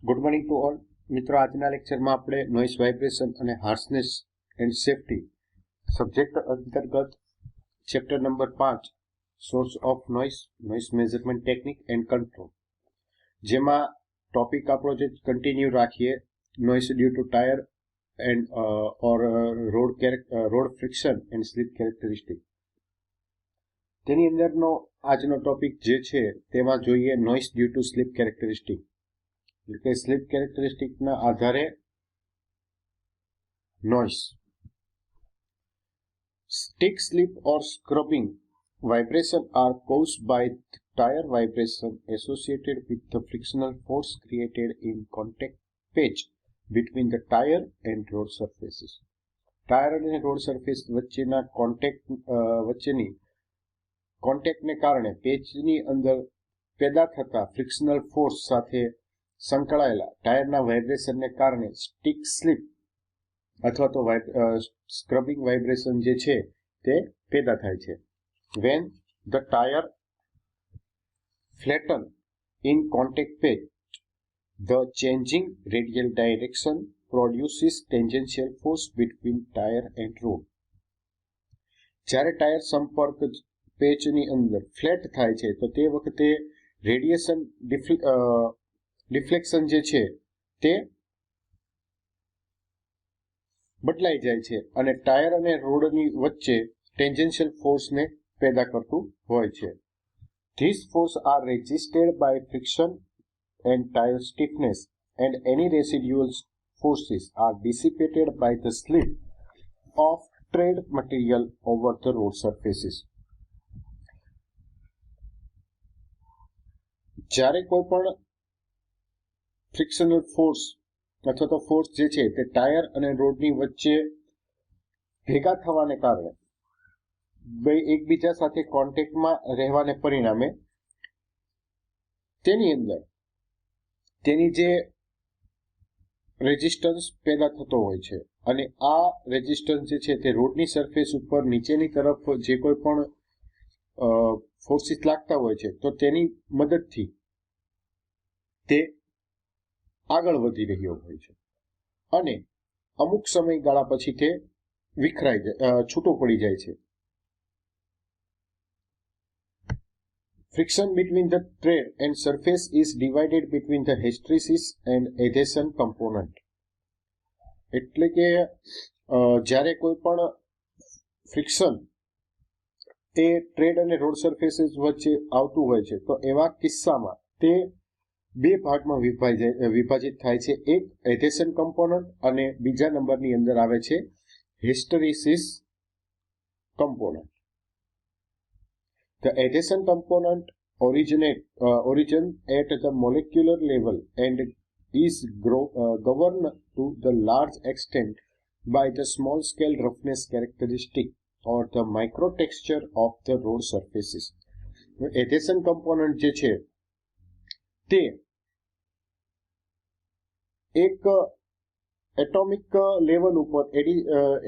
Good morning to all મિત્રો, આજના લેક્ચરમાં આપણે નોઇઝ વાઇબ્રેશન અને હાર્શનેસ એન્ડ સેફટી સબ્જેક્ટ અંતર્ગત chapter number 5 source of noise measurement technique and control, જેમાં ટોપિક આપણો જે કન્ટિન્યુ રાખીએ noise due to tyre and or road friction and slip characteristic. તેની અંદરનો આજનો ટોપિક જે છે તેમાં જોઈએ noise due to slip characteristic. એટલે કે સ્લીપ કેરેક્ટરિસ્ટિકના આધારે noise. Stick slip or scrubbing vibration are caused by the tire vibration associated with the frictional force created in contact patch between the tire and road surfaces. Tyre અને road surface વચ્ચેના કોન્ટેક્ટને કારણે પેચની અંદર પેદા થતા ફ્રિક્શનલ ફોર્સ સાથે સંકળાયેલા ટાયરના વાઇબ્રેશનને કારણે સ્ટિક સ્લીપ અથવા તો સ્ક્રબિંગ વાઇબ્રેશન જે છે તે પેદા થાય છે. When the tyre flatten in contact patch, the changing radial direction produces tangential force between tyre and road. જ્યારે ટાયર સંપર્ક પેચની અંદર ફ્લેટ થાય છે તો તે વખતે રેડિયેશન ડિફ્લેક્શન જે છે તે બદલાઈ જાય છે અને ટાયર અને રોડની વચ્ચે ટેન્જન્શિયલ ફોર્સને પેદા કરતું હોય છે. This force are resisted by friction and tyre stiffness and any residual forces are dissipated by the slip of tread material over the road surfaces. જ્યારે કોઈ પણ ફ્રિક્શનલ ફોર્સ અથવા તો ફોર્સ જે છે તે ટાયર અને રોડની વચ્ચે ભેગા થવાને કારણે એકબીજા સાથે કોન્ટેક્ટમાં રહેવાને પરિણામે તેની અંદર તેની જે રેઝિસ્ટન્સ પેદા થતો હોય છે અને આ રેઝિસ્ટન્સ જે છે તે રોડની સરફેસ ઉપર નીચેની તરફ જે કોઈ પણ ફોર્સિસ લાગતા હોય છે તો તેની મદદથી તે આગળ વધી રહ્યો હોય છે અને અમુક સમયગાળા પછી તે છૂટો પડી જાય છે. Friction between the tread and surface is divided between the hysteresis and adhesion component. એટલે કે જ્યારે કોઈ પણ ફ્રિક્શન તે ટ્રેડ અને રોડ સરફેસીસ વચ્ચે આવતું હોય છે તો એવા કિસ્સામાં તે બે ભાગમાં વિભાજિત થાય છે. એક એધેશન કમ્પોનન્ટ અને બીજા નંબરની અંદર આવે છે hysteresis component. The adhesion component origin at the molecular level and is governed to the large extent by the small scale roughness characteristic or the microtexture of the road surfaces. Adhesion component જે છે તે એક atomic level ઉપર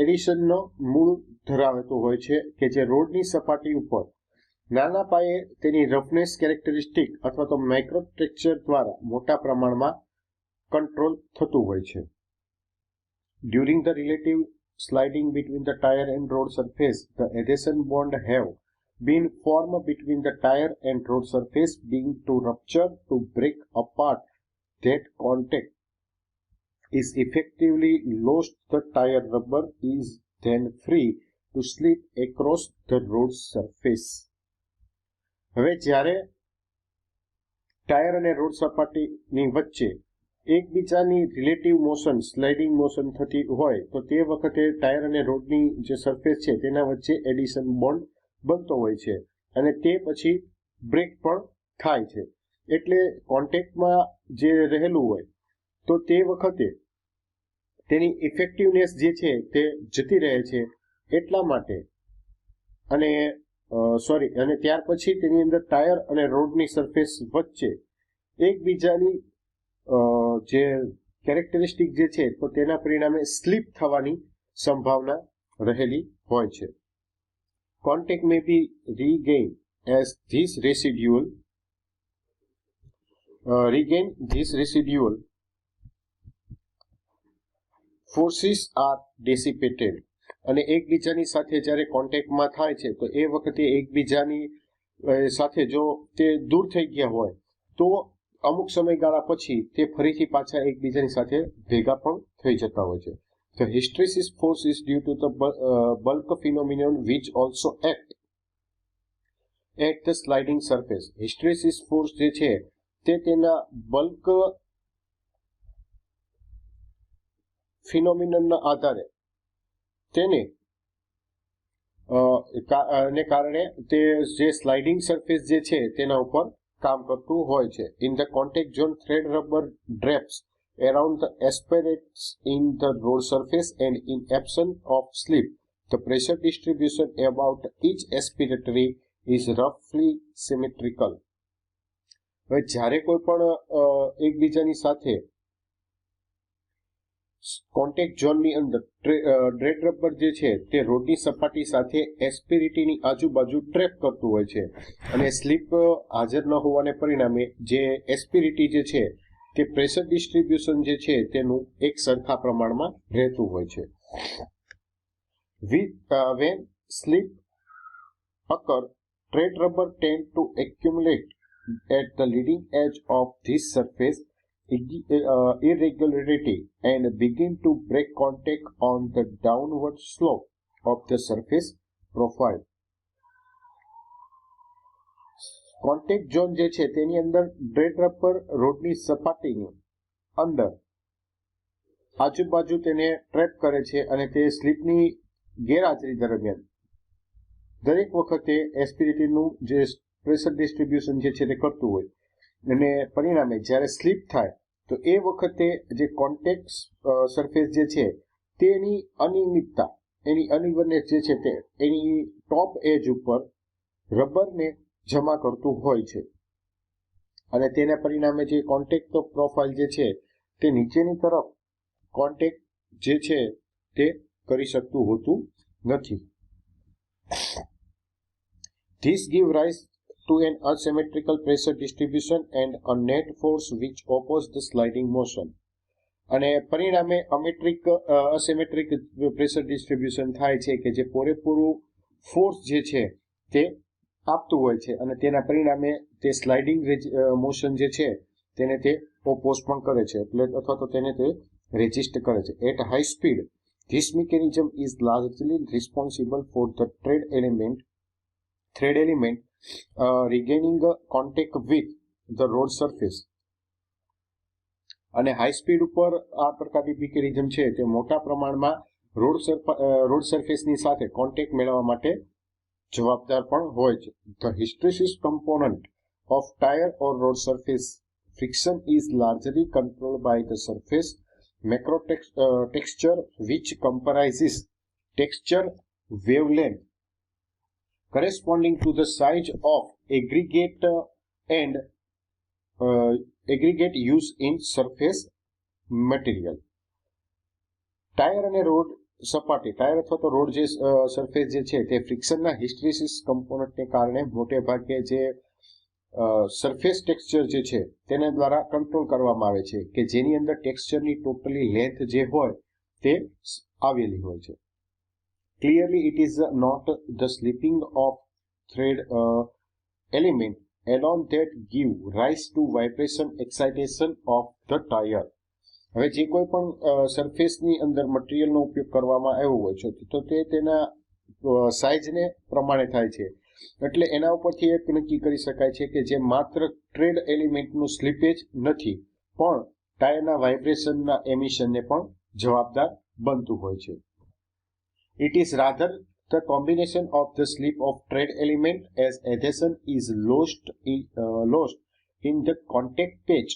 એડિશનનો મૂળ ધરાવતો હોય છે કે જે રોડની સપાટી ઉપર નાના પાયે તેની રફનેસ કેરેક્ટરિસ્ટિક અથવા તો માઇક્રોટેક્ચર દ્વારા મોટા પ્રમાણમાં કંટ્રોલ થતું હોય છે. During the relative sliding between the tyre and road surface, the adhesion bond have been form between the tyre and road surface being to rupture to break apart that contact is effectively lost. The tire rubber is then free to slip across the road surface. હવે જ્યારે tyre અને road સપાટીની વચ્ચે એકબીજાની relative motion sliding motion થતી હોય તો તે વખતે ટાયર અને રોડની જે સરફેસ છે તેના વચ્ચે એડિશન બોન્ડ બનતો હોય છે અને તે પછી બ્રેક પણ થાય છે. એટલે કોન્ટેક્ટમાં જે રહેલું હોય તો તે વખતે તેની ઇફેક્ટિવનેસ જે છે તે જતી રહે છે. એટલા માટે અને ત્યાર પછી તેની અંદર ટાયર અને રોડની સરફેસ વચ્ચે એકબીજાની જે કેરેક્ટરિસ્ટિક જે છે તો તેના પરિણામે સ્લીપ થવાની સંભાવના રહેલી હોય છે. Contact may be regain as this residual forces are dissipated, અને એકબીજાની સાથે જ્યારે કોન્ટેક્ટમાં થાય છે તો એ વખતે એકબીજાની સાથે જો તે દૂર થઈ ગયા હોય તો અમુક સમયગાળા પછી તે ફરીથી પાછા એકબીજાની સાથે ભેગા પણ થઈ જતા હોય છે. The hysteresis force is due to the bulk phenomenon which also act at the sliding surface. Hysteresis force જે છે તે તેના બલ્ક ફિનોમિનનના આધારે તેને કારણે તે જે સ્લાઇડિંગ સરફેસ જે છે તેના ઉપર કામ કરતું હોય છે. In the contact zone thread rubber drapes around the aspirates in the road surface, and in absence of slip, the pressure distribution about each aspiratory is roughly symmetrical. હવે જ્યારે કોઈ પણ એકબીજાની સાથે કોન્ટેક્ટ ઝોનની અંદર ડ્રેડ રબર જે છે તે રોડની સપાટી સાથે એસ્પિરિટીની આજુબાજુ ટ્રેપ કરતું હોય છે, અને સ્લીપ હાજર ન હોવાને પરિણામે જે એસ્પિરિટી જે છે તે પ્રેશર ડિસ્ટ્રીબ્યુશન જે છે તેનું એક સરખા પ્રમાણમાં રહેતું હોય છે. When slip occur, thread rubber tend to accumulate at the leading edge of this surface irregularity and begin to break contact on the downward slope of the surface profile. Contact zone જે છે તેની અંદર ડ્રેડ rubber રોડની સપાટીની અંદર આજુબાજુ તેને trap કરે છે, અને તે સ્લીપની ગેરહાજરી દરમિયાન દરેક વખતે એસ્પિરિટીનું જે પ્રેશર ડિસ્ટ્રીબ્યુશન જે છે તે કરતું હોય, અને પરિણામે જ્યારે સ્લીપ થાય તો એ વખતે જે કોન્ટેક્ટ સરફેસ જે છે તેની અનિયમિતતા, એની અનઇવનનેસ જે છે તે એની ટોપ એજ ઉપર રબરને જમા કરતું હોય છે, અને તેના પરિણામે જે કોન્ટેક્ટ પ્રોફાઇલ જે છે તે નીચેની તરફ કોન્ટેક્ટ જે છે તે કરી શકતું હોતું નથી. This give rise to an asymmetrical pressure distribution and a net force which oppose the sliding motion. અને પરિણામે અસિમેટ્રિક પ્રેશર ડિસ્ટ્રીબ્યુશન થાય છે કે જે પૂરેપૂરું ફોર્સ જે છે તે આપતું હોય છે, અને તેના પરિણામે તે સ્લાઇડિંગ મોશન જે છે તેને તે ઓપોઝ પણ કરે છે, એટલે અથવા તો તેને તે રેઝિસ્ટ કરે છે. At high speed this mechanism is largely responsible for the thread element regaining contact with the road surface. અને હાઈ સ્પીડ ઉપર આ પ્રકારની મિકેનિઝમ છે તે મોટા પ્રમાણમાં રોડ સરફેસની સાથે કોન્ટેક્ટ મેળવવા માટે જવાબદાર પણ હોય છે. The hysteresis component of tire or road surface friction is largely controlled by the surface texture, which comprises texture wavelength corresponding to the size of aggregate used in surface material. Tyre અને road સપાટી, tyre અથવા તો road જે surface જે છે તે ફ્રિક્શનના hysteresis કમ્પોનન્ટને કારણે મોટે ભાગે જે સરફેસ ટેક્સચર જે છે તેના દ્વારા કંટ્રોલ કરવામાં આવે છે, કે જેની અંદર ટેક્સચરની ટોટલી લેન્થ જે હોય તે આવેલી હોય છે. Clearly, it is not the slipping of thread element alone that give rise to vibration excitation of the tire. હવે જે કોઈ પણ સરફેસની અંદર મટીરિયલનો ઉપયોગ કરવામાં આવ્યો હોય છે તો તે તેના સાઇઝને પ્રમાણે થાય છે, એટલે એના ઉપરથી એક નક્કી કરી શકાય છે કે જે માત્ર ટ્રેડ એલિમેન્ટનું સ્લીપેજ નથી પણ ટાયરના વાઇબ્રેશનના એમિશનને પણ જવાબદાર બનતું હોય છે. It is rather the combination of the slip of thread element as adhesion is lost in the contact patch,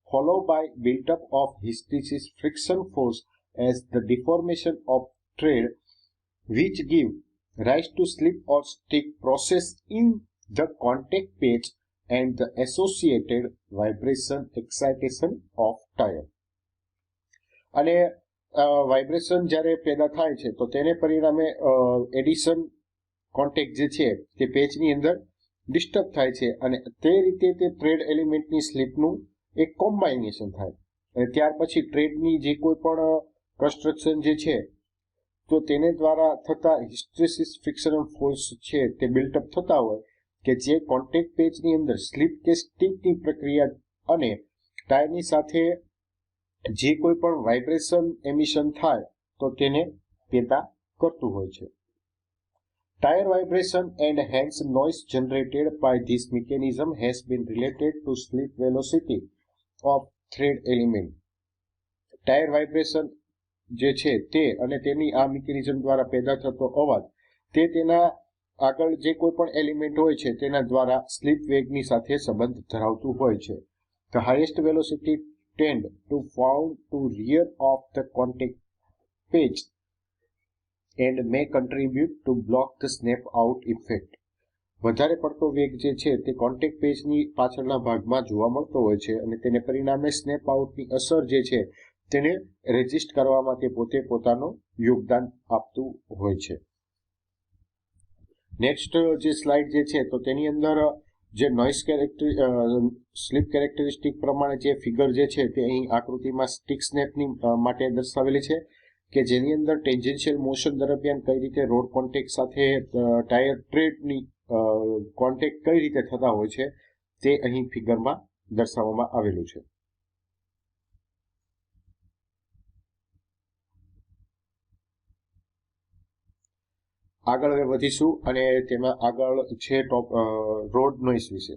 followed by build-up of hysteresis friction force as the deformation of thread, which give rise to slip or stick process in the contact patch and the associated vibration excitation of tire. અને vibration જ્યારે પેદા થાય છે તો તેને પરિણામે addition contact જે છે તે પેચની અંદર ડિસ્ટર્બ થાય છે, અને તે રીતે તે થ્રેડ એલિમેન્ટની સ્લીપનું એક કોમ્બાઇનેશન થાય, અને ત્યાર પછી ટ્રેડની જે કોઈ પણ કન્સ્ટ્રક્શન જે છે તો તેને દ્વારા થતા હિસ્ટ્રેસિસ ફ્રિક્શનલ ફોર્સ છે તે બિલ્ટઅપ થતા હોય કે જે કોન્ટેક્ટ પેચની અંદર સ્લીપ કે સ્ટિકની પ્રક્રિયા અને ટાયરની સાથે જે કોઈ પણ વાઇબ્રેશન એમિશન થાય તો તેને પેદા કરતું હોય છે. Tire vibration and hence noise generated by this mechanism has been related to slip velocity of thread element. Tyre vibration જે છે તે અને તેની આ મિકેનિઝમ દ્વારા પેદા થતો અવાજ તે તેના આગળ જે કોઈ પણ એલિમેન્ટ હોય છે તેના દ્વારા સ્લીપ વેગની સાથે સંબંધ ધરાવતું હોય છે. The highest velocity tend to found to rear of the contact page and may contribute to block the snap out effect. વધારે પડતો વેગ જે છે તે કોન્ટેક્ટ પેજની પાછળના ભાગમાં જોવા મળતો હોય છે અને તેને પરિણામે સ્નેપ આઉટની અસર જે છે તેને રેઝિસ્ટ કરવામાં તે પોતે પોતાનું યોગદાન આપતું હોય છે. નેક્સ્ટ જે સ્લાઇડ જે છે તો તેની અંદર જે નોઇઝ સ્લીપ કેરેક્ટરિસ્ટિક પ્રમાણે જે ફિગર જે છે તે અહીં આકૃતિમાં સ્ટિક સ્નેપની માટે દર્શાવેલી છે કે જેની અંદર ટેન્જન્શિયલ મોશન દરમિયાન કઈ રીતે રોડ કોન્ટેક્ટ સાથે ટાયર ટ્રેડની કોન્ટેક્ટ કઈ રીતે થતા હોય છે તે અહીં ફિગરમાં દર્શાવવામાં આવેલું છે. આગળ હવે વધીશું અને તેમાં આગળ છે રોડ નોઇઝ વિશે.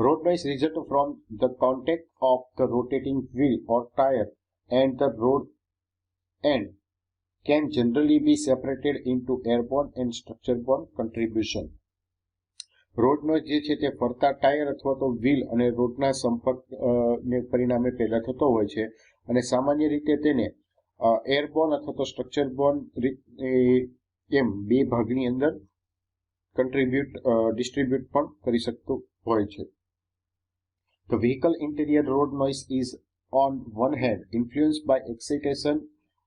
Road noise result from the contact of the rotating wheel or tyre and the road end can generally be separated into airborne and structure-borne contribution. Road noise જે છે તે ફરતા ટાયર અથવા તો વ્હીલ અને રોડના સંપર્કને પરિણામે પેદા થતો હોય છે અને સામાન્ય રીતે તેને એરબોર્ન અથવા તો સ્ટ્રક્ચરબોર્ન એમ બે ભાગની અંદર ડિસ્ટ્રીબ્યુટ પણ કરી શકતું હોય છે. The vehicle interior road noise is on one hand influenced by excitation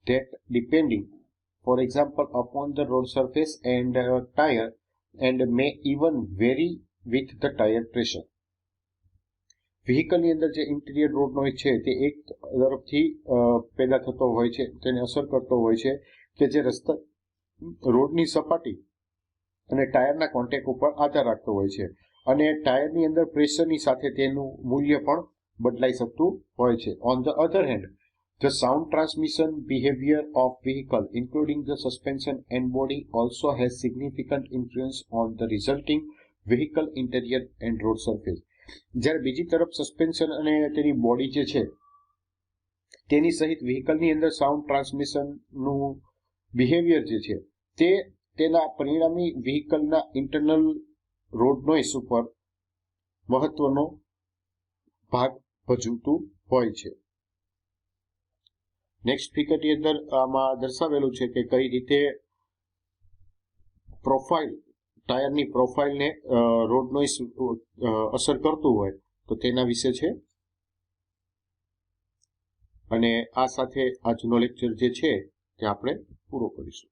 that depending, for example, upon the road surface and tire and may even vary with the tire pressure. વ્હીકલની અંદર જે interior road noise છે તે એક તરફથી પેદા થતો હોય છે, તેને અસર કરતો હોય છે કે જે રસ્તા રોડની સપાટી અને ટાયરના કોન્ટેક્ટ ઉપર આધાર રાખતો હોય છે અને ટાયરની અંદર પ્રેશરની સાથે તેનું મૂલ્ય પણ બદલાઈ શકતું હોય છે. On the other hand, the sound transmission behavior of vehicle, including the suspension and body, also has significant influence on the resulting vehicle interior and road surface. જ્યારે બીજી તરફ સસ્પેન્શન અને તેની બોડી જે છે તેની સહિત વ્હીકલની અંદર સાઉન્ડ ટ્રાન્સમિશનનું બિહેવિયર જે છે તે તેના પરિણામી વ્હીકલના ઇન્ટરનલ રોડ નોઇઝ ઉપર મહત્વનો ભાગ ભજવતું હોય છે. નેક્સ્ટ ફિગરની અંદર આમાં દર્શાવેલું છે કે કઈ રીતે પ્રોફાઇલ ટાયરની પ્રોફાઇલને રોડ નોઇઝ અસર કરતું હોય તો તેના વિશે છે અને આ સાથે આજનો લેક્ચર જે છે તે આપણે પૂરો કરીશું.